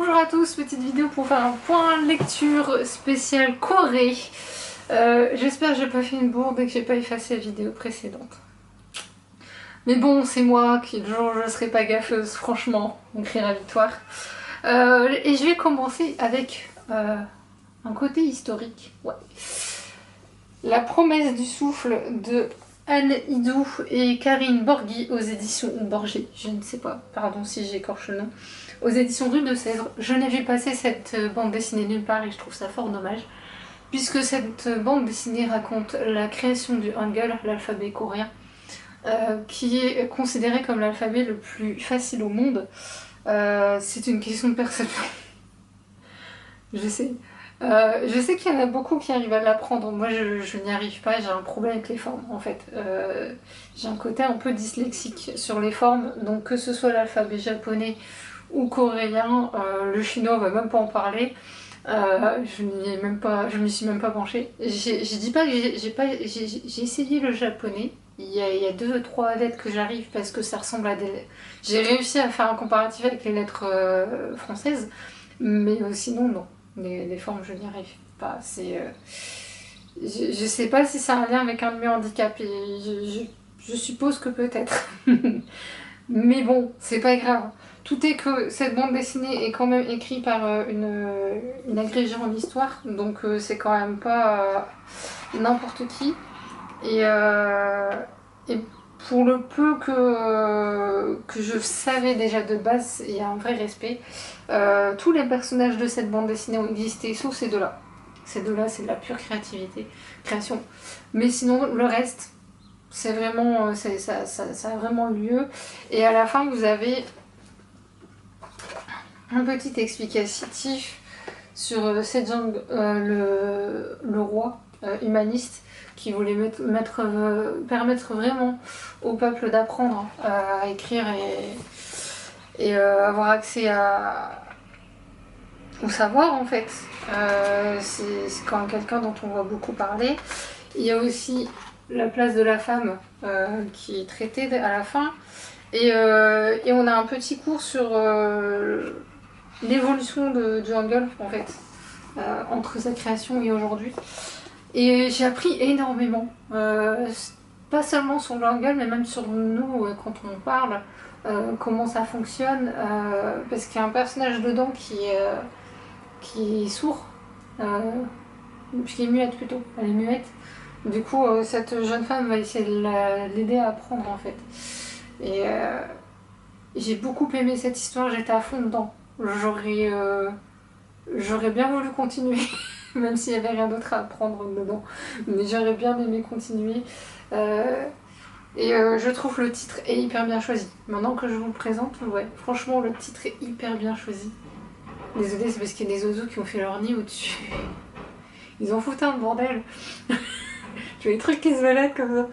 Bonjour à tous, petite vidéo pour faire un point lecture spécial Corée. J'espère que j'ai pas fait une bourde et que j'ai pas effacé la vidéo précédente. Mais bon, c'est moi qui le jour je serai pas gaffeuse, franchement, on crie la victoire. Et je vais commencer avec un côté historique. Ouais. La promesse du souffle de Anne Hidou et Karine Borghi aux éditions Borghi, je ne sais pas, pardon si j'écorche le nom, aux éditions Rue de Sèvres. Je n'ai vu passer cette bande dessinée nulle part et je trouve ça fort dommage, puisque cette bande dessinée raconte la création du Hangul, l'alphabet coréen, qui est considéré comme l'alphabet le plus facile au monde. C'est une question de perception. Je sais qu'il y en a beaucoup qui arrivent à l'apprendre. Moi, je n'y arrive pas. J'ai un problème avec les formes, en fait. J'ai un côté un peu dyslexique sur les formes. Donc, que ce soit l'alphabet japonais ou coréen, le chinois, on va même pas en parler. Je m'y suis même pas penchée. Je dis pas que j'ai essayé le japonais. Il y a 2-3 lettres que j'arrive parce que ça ressemble à des... J'ai réussi à faire un comparatif avec les lettres françaises, mais sinon, non. Les formes, je n'y arrive pas. Je sais pas si ça a un lien avec un de mes handicaps, et je suppose que peut-être. Mais bon, c'est pas grave. Tout est que cette bande dessinée est quand même écrite par une agrégée en histoire, donc c'est quand même pas n'importe qui. Et pour le peu que je savais déjà de base, il y a un vrai respect. Tous les personnages de cette bande dessinée ont existé, sauf ces deux-là. Ces deux-là, c'est de la pure création. Mais sinon, le reste, c'est vraiment, ça a vraiment lieu. Et à la fin, vous avez un petit explicatif sur Sejong, le roi humaniste, qui voulait permettre vraiment au peuple d'apprendre à écrire et avoir accès au savoir, en fait. C'est quand même quelqu'un dont on va beaucoup parler. Il y a aussi la place de la femme qui est traitée à la fin. Et on a un petit cours sur l'évolution du Hangul, en fait, entre sa création et aujourd'hui. Et j'ai appris énormément, pas seulement sur le Hangul, mais même sur nous quand on parle, comment ça fonctionne, parce qu'il y a un personnage dedans qui est sourd, qui est muette plutôt, elle est muette. Du coup, cette jeune femme va essayer de l'aider à apprendre, en fait. Et j'ai beaucoup aimé cette histoire, j'étais à fond dedans. J'aurais bien voulu continuer. Même s'il n'y avait rien d'autre à apprendre dedans. Mais j'aurais bien aimé continuer. Je trouve le titre est hyper bien choisi. Maintenant que je vous le présente, ouais, franchement, le titre est hyper bien choisi. Désolée, c'est parce qu'il y a des oiseaux qui ont fait leur nid au-dessus. Ils ont foutu un bordel. Tu vois les trucs qui se baladent comme ça.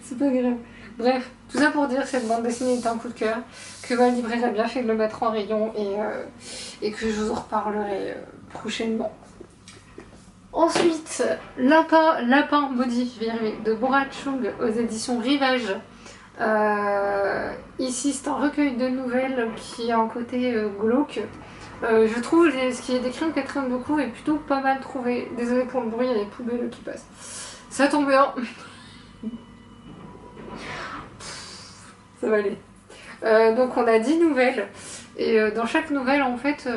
C'est pas grave. Bref, tout ça pour dire que cette bande dessinée est un coup de cœur, que ma libraire a bien fait de le mettre en rayon et que je vous en reparlerai prochainement. Ensuite, Lapin Maudit de Bora Chung aux éditions Rivage. Ici, c'est un recueil de nouvelles qui a un côté glauque. Je trouve ce qui est décrit en quatrième beaucoup est plutôt pas mal trouvé. Désolée pour le bruit, il y a les poubelles qui passent. Ça tombe bien. Ça va aller. Donc on a 10 nouvelles. Et dans chaque nouvelle, en fait,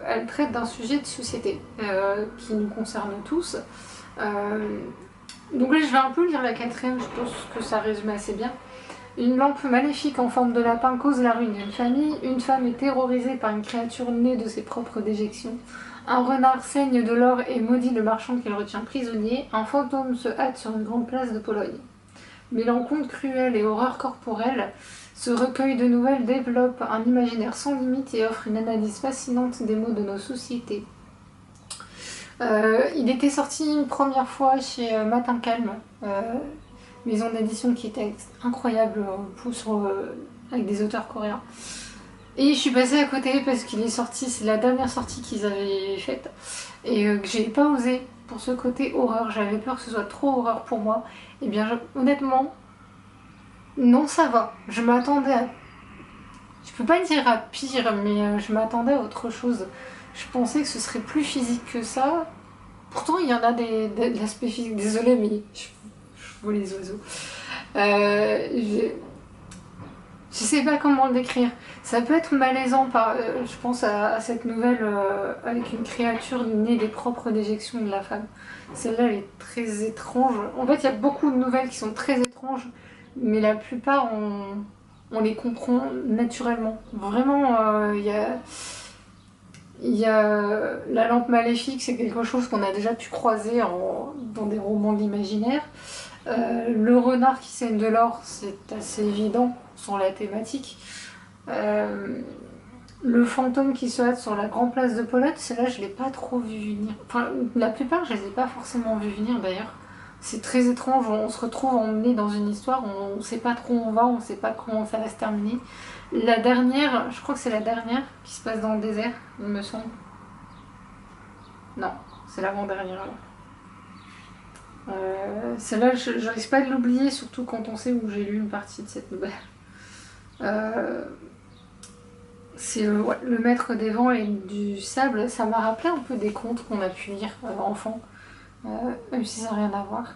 elle traite d'un sujet de société qui nous concerne tous. Donc là, je vais un peu lire la quatrième, je pense que ça résume assez bien. Une lampe maléfique en forme de lapin cause la ruine d'une famille. Une femme est terrorisée par une créature née de ses propres déjections. Un renard saigne de l'or et maudit le marchand qu'il retient prisonnier. Un fantôme se hâte sur une grande place de Pologne. Mêlant contes cruels et horreurs corporelles, ce recueil de nouvelles développe un imaginaire sans limite et offre une analyse fascinante des maux de nos sociétés. Il était sorti une première fois chez Matin Calme, maison d'édition qui était incroyable avec des auteurs coréens. Et je suis passée à côté parce qu'il est sorti, c'est la dernière sortie qu'ils avaient faite, et que j'ai pas osé pour ce côté horreur. J'avais peur que ce soit trop horreur pour moi. Et bien honnêtement, non, ça va. Je m'attendais à Je peux pas dire à pire, mais je m'attendais à autre chose. Je pensais que ce serait plus physique que ça. Pourtant, il y en a de l'aspect physique. Désolée, mais je vois les oiseaux. Je sais pas comment le décrire. Ça peut être malaisant. Je pense à cette nouvelle avec une créature née des propres déjections de la femme. Celle-là, elle est très étrange. En fait, il y a beaucoup de nouvelles qui sont très étranges, mais la plupart, on les comprend naturellement. Vraiment, il y a la lampe maléfique, c'est quelque chose qu'on a déjà pu croiser dans des romans de l'imaginaire. Le renard qui saigne de l'or, c'est assez évident sur la thématique. Le fantôme qui se hâte sur la grande place de Paulette, celle-là je l'ai pas trop vu venir. Enfin, la plupart je les ai pas forcément vu venir d'ailleurs. C'est très étrange, on se retrouve emmené dans une histoire, on sait pas trop où on va, on sait pas comment ça va se terminer. La dernière, je crois que c'est la dernière qui se passe dans le désert, il me semble. Non, c'est l'avant-dernière alors. Celle-là, je risque pas de l'oublier, surtout quand on sait où j'ai lu une partie de cette nouvelle. C'est le maître des vents et du sable, ça m'a rappelé un peu des contes qu'on a pu lire enfant, même si ça n'a rien à voir.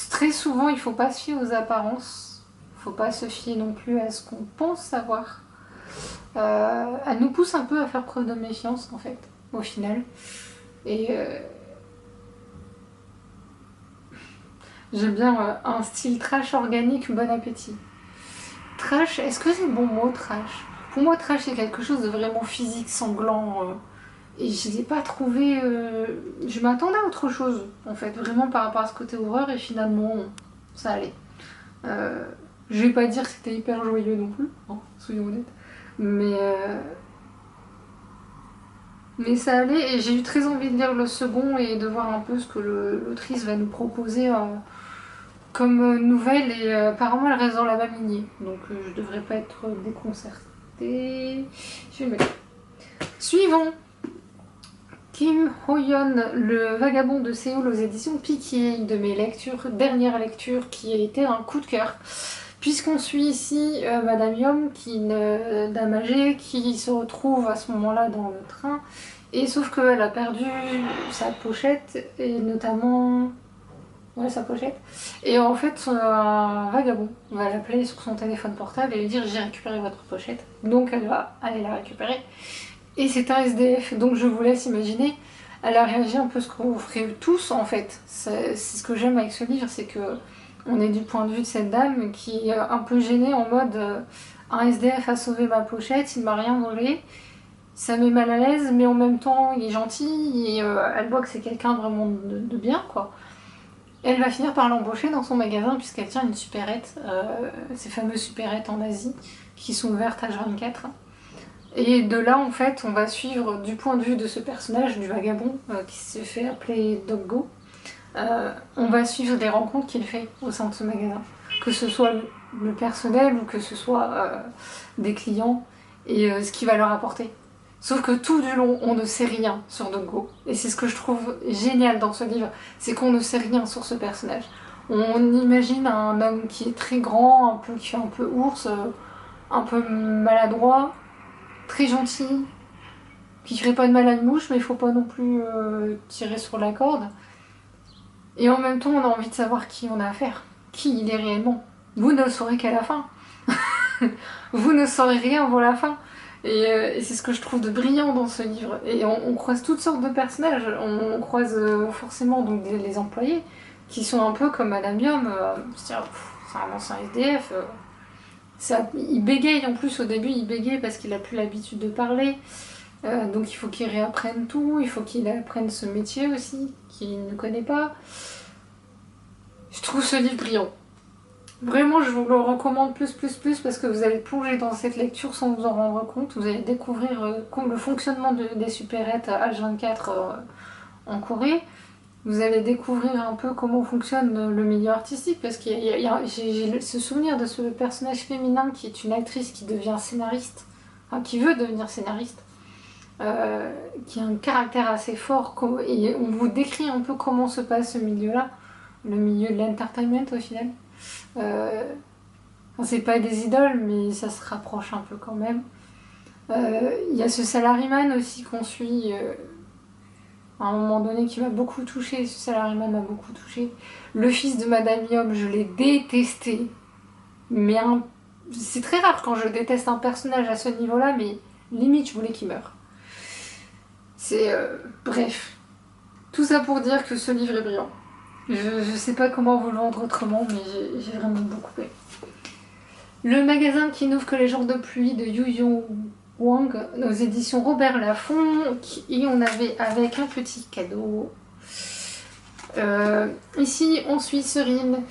Très souvent, il faut pas se fier aux apparences, il faut pas se fier non plus à ce qu'on pense savoir. Elle nous pousse un peu à faire preuve de méfiance en fait, au final. Et j'aime bien un style trash organique, bon appétit. Trash, est-ce que c'est le bon mot, trash? Pour moi, trash, c'est quelque chose de vraiment physique, sanglant. Et je ne l'ai pas trouvé... Je m'attendais à autre chose, en fait, vraiment par rapport à ce côté horreur, et finalement, ça allait. Je vais pas dire que c'était hyper joyeux non plus, hein, soyons honnêtes. Mais ça allait, et j'ai eu très envie de lire le second et de voir un peu ce que l'autrice va nous proposer comme nouvelle, et apparemment elle reste dans la même lignée, donc je devrais pas être déconcertée. Je vais le mettre. Suivant. Kim Ho-yeon, Le Vagabond de Séoul aux éditions Piquier, de mes dernières lectures qui a été un coup de cœur. Puisqu'on suit ici Madame Yom, dame âgée, qui se retrouve à ce moment-là dans le train, et sauf qu'elle a perdu sa pochette, et notamment... Ouais, sa pochette. Et en fait, un vagabond va l'appeler sur son téléphone portable et lui dire j'ai récupéré votre pochette. Donc elle va aller la récupérer. Et c'est un SDF, donc je vous laisse imaginer. Elle a réagi un peu ce qu'on ferait tous en fait. C'est ce que j'aime avec ce livre, c'est que on est du point de vue de cette dame qui est un peu gênée en mode un SDF a sauvé ma pochette, il m'a rien volé. Ça met mal à l'aise, mais en même temps il est gentil et elle voit que c'est quelqu'un vraiment de bien quoi. Elle va finir par l'embaucher dans son magasin puisqu'elle tient une supérette, ces fameuses supérettes en Asie qui sont ouvertes H24. Et de là, en fait, on va suivre du point de vue de ce personnage, du vagabond, qui se fait appeler Doggo. On va suivre des rencontres qu'il fait au sein de ce magasin. Que ce soit le personnel ou que ce soit des clients et ce qu'il va leur apporter. Sauf que tout du long, on ne sait rien sur Doggo. Et c'est ce que je trouve génial dans ce livre, c'est qu'on ne sait rien sur ce personnage. On imagine un homme qui est très grand, qui fait un peu ours, un peu maladroit, très gentil, qui ferait pas de mal à une mouche, mais il faut pas non plus tirer sur la corde. Et en même temps, on a envie de savoir qui on a affaire, qui il est réellement. Vous ne le saurez qu'à la fin. Vous ne saurez rien avant la fin. Et c'est ce que je trouve de brillant dans ce livre. Et on croise toutes sortes de personnages. On croise forcément donc les employés, qui sont un peu comme Madame Yom. C'est un ancien SDF. Il bégaye en plus au début, il bégaye parce qu'il a plus l'habitude de parler. Donc il faut qu'il réapprenne tout, il faut qu'il apprenne ce métier aussi, qu'il ne connaît pas. Je trouve ce livre brillant. Vraiment, je vous le recommande plus parce que vous allez plonger dans cette lecture sans vous en rendre compte. Vous allez découvrir le fonctionnement des supérettes H24 en Corée. Vous allez découvrir un peu comment fonctionne le milieu artistique parce que j'ai ce souvenir de ce personnage féminin qui est une actrice qui devient scénariste, enfin qui veut devenir scénariste, qui a un caractère assez fort et on vous décrit un peu comment se passe ce milieu-là, le milieu de l'entertainment au final. Enfin, c'est pas des idoles, mais ça se rapproche un peu quand même. Il y a ce salaryman aussi qu'on suit à un moment donné qui m'a beaucoup touchée. Ce salaryman m'a beaucoup touchée. Le fils de Madame Yom, je l'ai détesté. Mais c'est très rare quand je déteste un personnage à ce niveau-là, mais limite je voulais qu'il meure. C'est... bref. Tout ça pour dire que ce livre est brillant. Je sais pas comment vous le vendre autrement, mais j'ai vraiment beaucoup aimé. Le magasin qui n'ouvre que les jours de pluie de Yu Yong Wang, aux éditions Robert Laffont, et on avait avec un petit cadeau. Ici, on suit Serine,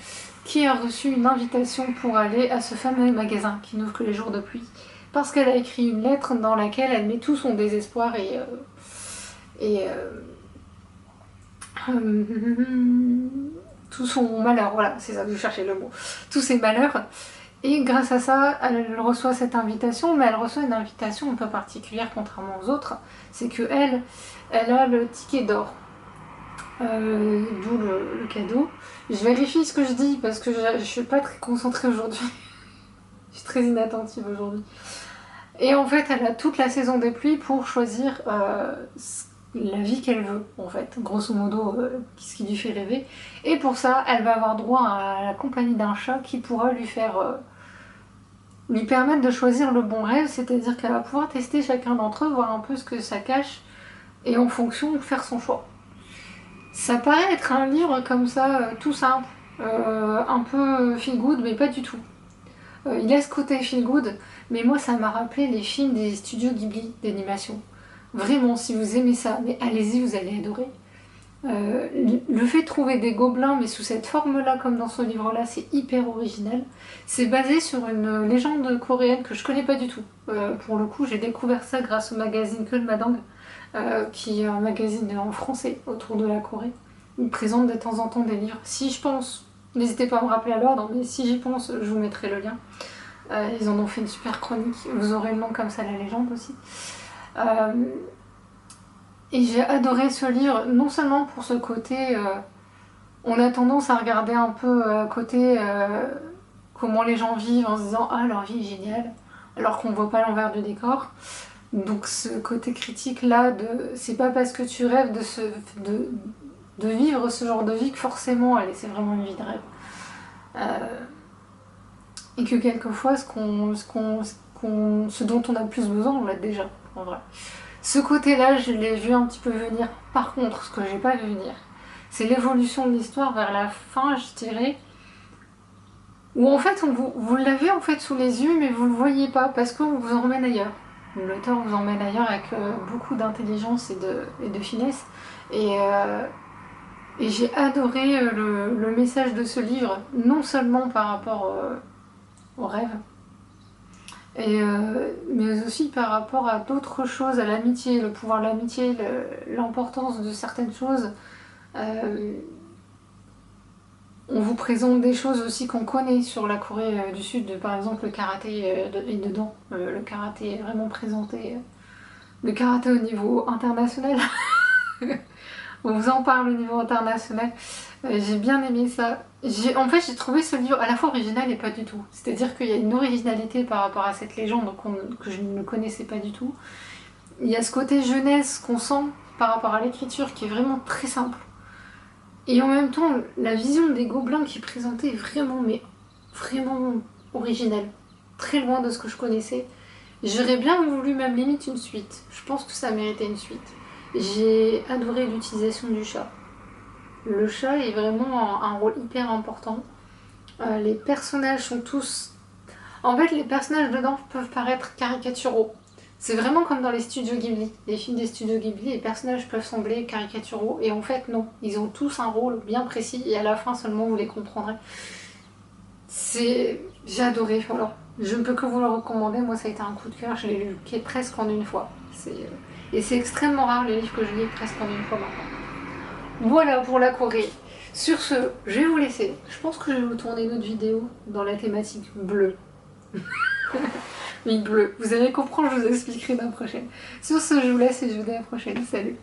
qui a reçu une invitation pour aller à ce fameux magasin qui n'ouvre que les jours de pluie, parce qu'elle a écrit une lettre dans laquelle elle met tout son désespoir et tout son malheur, voilà, c'est ça, je cherchais le mot, tous ses malheurs. Et grâce à ça, elle reçoit cette invitation, mais elle reçoit une invitation un peu particulière contrairement aux autres, c'est que elle a le ticket d'or, d'où le cadeau. Je vérifie ce que je dis parce que je suis pas très concentrée aujourd'hui. Je suis très inattentive aujourd'hui. Et en fait, elle a toute la saison des pluies pour choisir la vie qu'elle veut, en fait, grosso modo, ce qui lui fait rêver. Et pour ça, elle va avoir droit à la compagnie d'un chat qui pourra lui permettre de choisir le bon rêve, c'est-à-dire qu'elle va pouvoir tester chacun d'entre eux, voir un peu ce que ça cache, et en fonction, faire son choix. Ça paraît être un livre comme ça, tout simple, un peu feel good, mais pas du tout. Il a ce côté feel good, mais moi ça m'a rappelé les films des studios Ghibli d'animation. Vraiment, si vous aimez ça, mais allez-y, vous allez adorer. Le fait de trouver des gobelins, mais sous cette forme-là, comme dans ce livre-là, c'est hyper original. C'est basé sur une légende coréenne que je connais pas du tout. Pour le coup, j'ai découvert ça grâce au magazine Que de Madang, qui est un magazine en français autour de la Corée. Il présente de temps en temps des livres. Si je pense, n'hésitez pas à me rappeler à l'ordre, mais si j'y pense, je vous mettrai le lien. Ils en ont fait une super chronique. Vous aurez le nom comme ça, la légende aussi. Et j'ai adoré ce livre, non seulement pour ce côté, on a tendance à regarder un peu à côté comment les gens vivent en se disant « Ah, leur vie est géniale », alors qu'on voit pas l'envers du décor. Donc ce côté critique là, c'est pas parce que tu rêves de vivre ce genre de vie que forcément, allez, c'est vraiment une vie de rêve. Et que quelquefois, ce dont on a le plus besoin, on l'a déjà, en vrai. Ce côté-là, je l'ai vu un petit peu venir. Par contre, ce que j'ai pas vu venir, c'est l'évolution de l'histoire vers la fin, je dirais, où en fait, vous l'avez en fait sous les yeux, mais vous le voyez pas, parce qu'on vous emmène ailleurs. L'auteur vous emmène ailleurs avec beaucoup d'intelligence et de finesse. Et j'ai adoré le message de ce livre, non seulement par rapport au rêve, mais aussi par rapport à d'autres choses, à l'amitié, le pouvoir de l'amitié, l'importance de certaines choses. On vous présente des choses aussi qu'on connaît sur la Corée du Sud, par exemple le karaté est dedans. Le karaté est vraiment présenté. Le karaté au niveau international. On vous en parle au niveau international. J'ai bien aimé ça. En fait, j'ai trouvé ce livre à la fois original et pas du tout. C'est-à-dire qu'il y a une originalité par rapport à cette légende que je ne connaissais pas du tout. Il y a ce côté jeunesse qu'on sent par rapport à l'écriture qui est vraiment très simple. Et en même temps, la vision des gobelins qui est présentée est vraiment, mais vraiment originale. Très loin de ce que je connaissais. J'aurais bien voulu même limite une suite. Je pense que ça méritait une suite. J'ai adoré l'utilisation du chat. Le chat est vraiment un rôle hyper important. Les personnages sont tous... En fait, les personnages dedans peuvent paraître caricaturaux. C'est vraiment comme dans les studios Ghibli. Les films des studios Ghibli, les personnages peuvent sembler caricaturaux. Et en fait, non. Ils ont tous un rôle bien précis et à la fin seulement vous les comprendrez. J'ai adoré, voilà. Je ne peux que vous le recommander. Moi, ça a été un coup de cœur. Je l'ai lu presque en une fois. Et c'est extrêmement rare les livres que je lis presque en une fois maintenant. Voilà pour la Corée. Sur ce, je vais vous laisser. Je pense que je vais vous tourner une autre vidéo dans la thématique bleue. Oui, bleu. Vous allez comprendre, je vous expliquerai dans la prochaine. Sur ce, je vous laisse et je vous dis à la prochaine. Salut!